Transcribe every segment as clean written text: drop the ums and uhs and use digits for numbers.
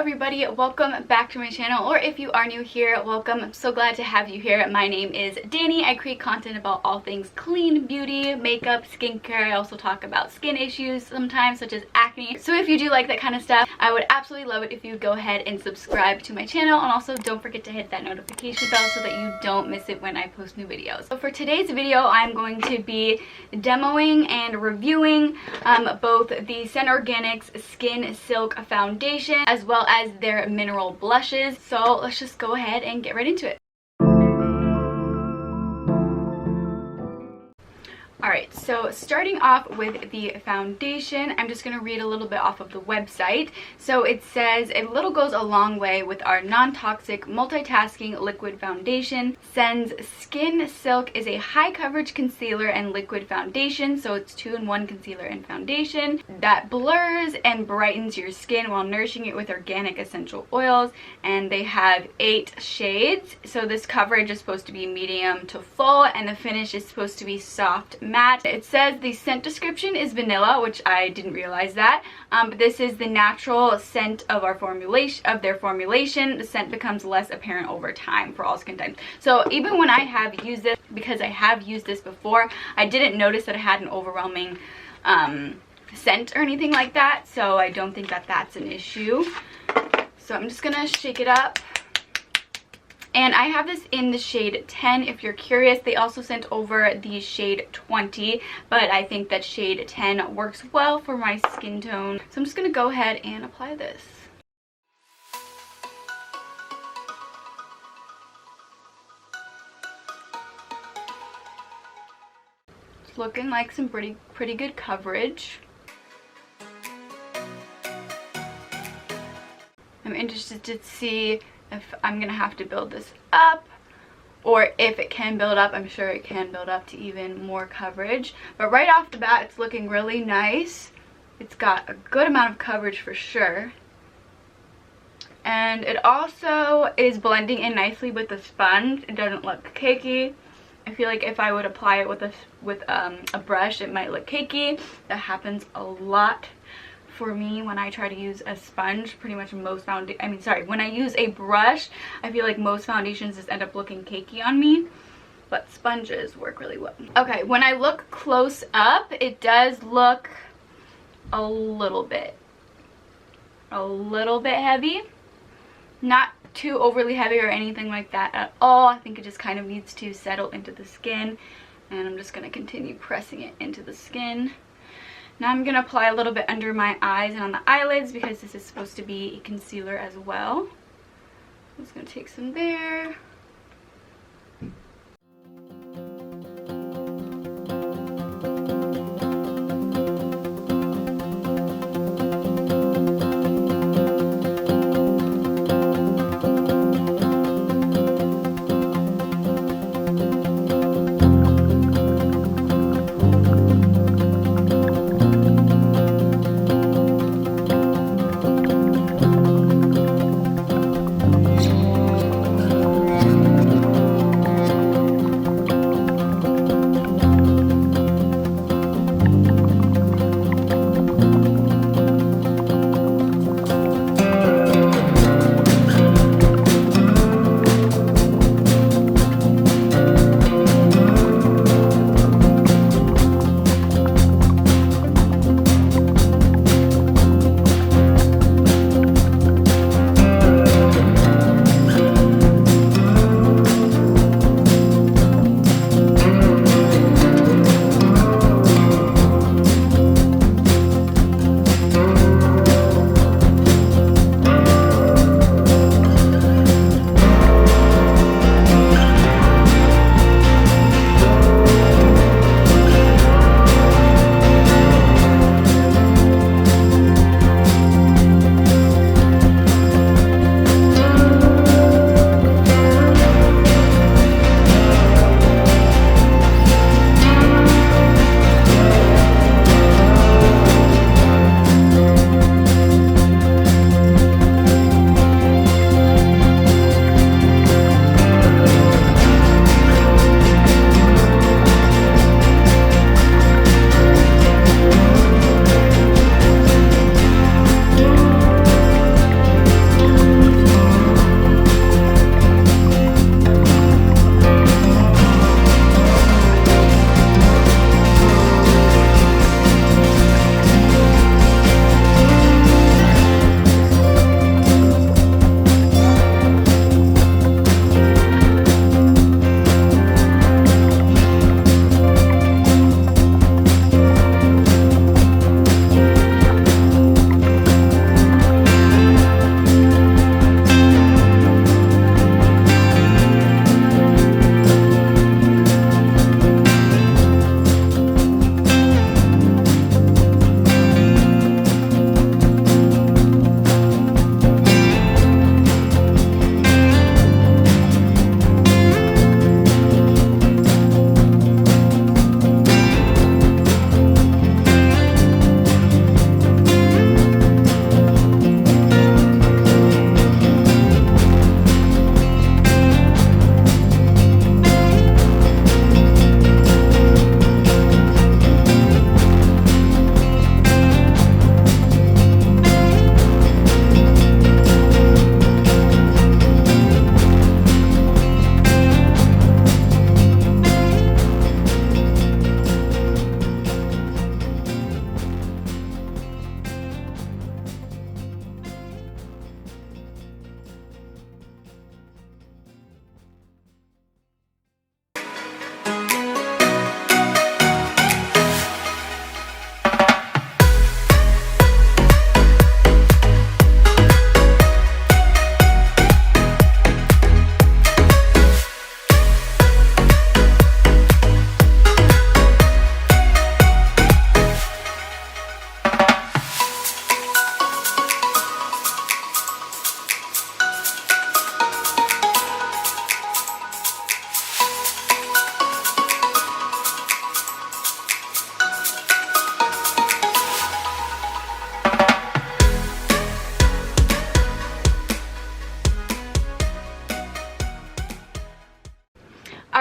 everybody, welcome back to my channel, or if you are new here, welcome. I'm so glad to have you here. My name is Danny. I create content about all things clean beauty, makeup, skincare. I also talk about skin issues sometimes, such as acne. So if you do like that kind of stuff, I would absolutely love it if you go ahead and subscribe to my channel, and also don't forget to hit that notification bell so that you don't miss it when I post new videos. So for today's video, I'm going to be demoing and reviewing both the Scent Organics Skin Silk Foundation as well as their mineral blushes. So let's just go ahead and get right into it. Alright, so starting off with the foundation, I'm just going to read a little bit off of the website. So it says, "A little goes a long way with our non-toxic multitasking liquid foundation. Sen's Skin Silk is a high coverage concealer and liquid foundation." So it's 2-in-1 concealer and foundation that blurs and brightens your skin while nourishing it with organic essential oils. And they have 8 shades. So this coverage is supposed to be medium to full, and the finish is supposed to be soft matte. It says the scent description is vanilla, which I didn't realize that. But this is the natural scent of their formulation. The scent becomes less apparent over time for all skin types. So even when I have used this, because I have used this before, I didn't notice that it had an overwhelming scent or anything like that. So I don't think that that's an issue. So I'm just gonna shake it up. And I have this in the shade 10 if you're curious. They also sent over the shade 20, but I think that shade 10 works well for my skin tone. So I'm just going to go ahead and apply this. It's looking like some pretty good coverage. I'm interested to see if I'm gonna have to build this up, or if it can build up. I'm sure it can build up to even more coverage, but right off the bat it's looking really nice. It's got a good amount of coverage for sure, and it also is blending in nicely with the sponge. It doesn't look cakey. I feel like if I would apply it with a brush, it might look cakey. That happens a lot for me when I try to use a sponge. Pretty much most when I use a brush, I feel like most foundations just end up looking cakey on me, but sponges work really well. Okay, when I look close up, it does look a little bit heavy. Not too overly heavy or anything like that at all. I think it just kind of needs to settle into the skin, and I'm just going to continue pressing it into the skin. Now I'm going to apply a little bit under my eyes and on the eyelids, because this is supposed to be a concealer as well. I'm just going to take some there.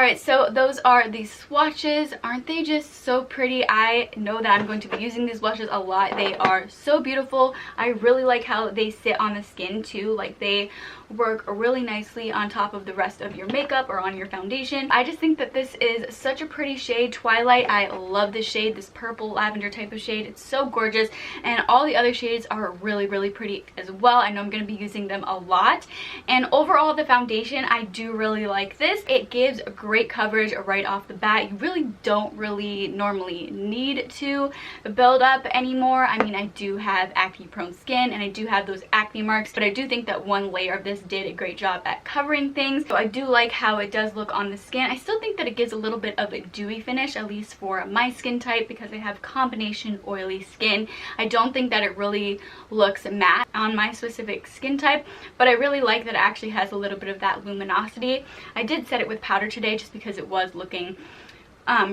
Alright, so those are the swatches. Aren't they just so pretty? I know that I'm going to be using these blushes a lot. They are so beautiful. I really like how they sit on the skin too. Like, they work really nicely on top of the rest of your makeup or on your foundation. I just think that this is such a pretty shade. Twilight, I love this shade, this purple lavender type of shade. It's so gorgeous, and all the other shades are really, really pretty as well. I know I'm going to be using them a lot. And overall, the foundation, I do really like this. It gives great coverage right off the bat. You really don't normally need to build up anymore. I mean, I do have acne prone skin and I do have those acne marks, but I do think that one layer of this did a great job at covering things. So I do like how it does look on the skin. I still think that it gives a little bit of a dewy finish, at least for my skin type, because I have combination oily skin. I don't think that it really looks matte on my specific skin type, but I really like that it actually has a little bit of that luminosity. I did set it with powder today just because it was looking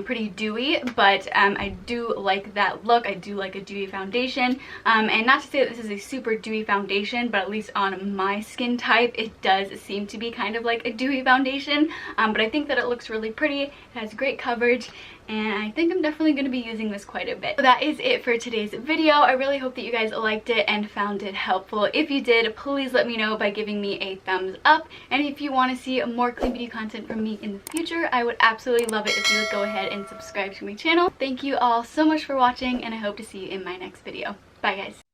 pretty dewy, but I do like that look. I do like a dewy foundation, and not to say that this is a super dewy foundation, but at least on my skin type it does seem to be kind of like a dewy foundation, but I think that it looks really pretty. It has great coverage, and I think I'm definitely going to be using this quite a bit. So that is it for today's video. I really hope that you guys liked it and found it helpful. If you did, please let me know by giving me a thumbs up, and if you want to see more clean beauty content from me in the future, I would absolutely love it if you would go ahead and subscribe to my channel. Thank you all so much for watching, and I hope to see you in my next video. Bye guys.